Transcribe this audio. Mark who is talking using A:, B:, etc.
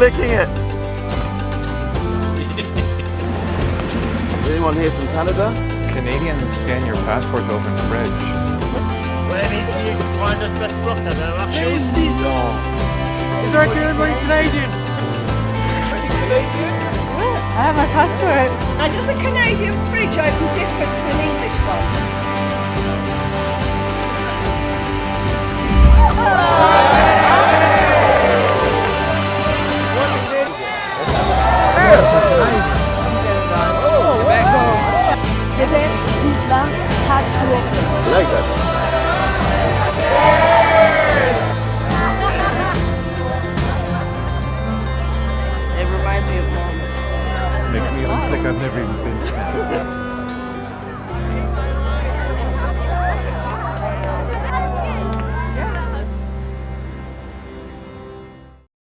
A: licking it. Anyone here from Canada?
B: Canadians scan your passport to open fridge.
C: Where is you find us best book and they're actually
A: Is
C: there anybody Canadian?
D: I have my passport.
E: Now, does a Canadian fridge open different to an English one?
D: The best Islam has to open.
A: I like that.
E: It reminds me of mom.
B: Makes me homesick. I've never even been.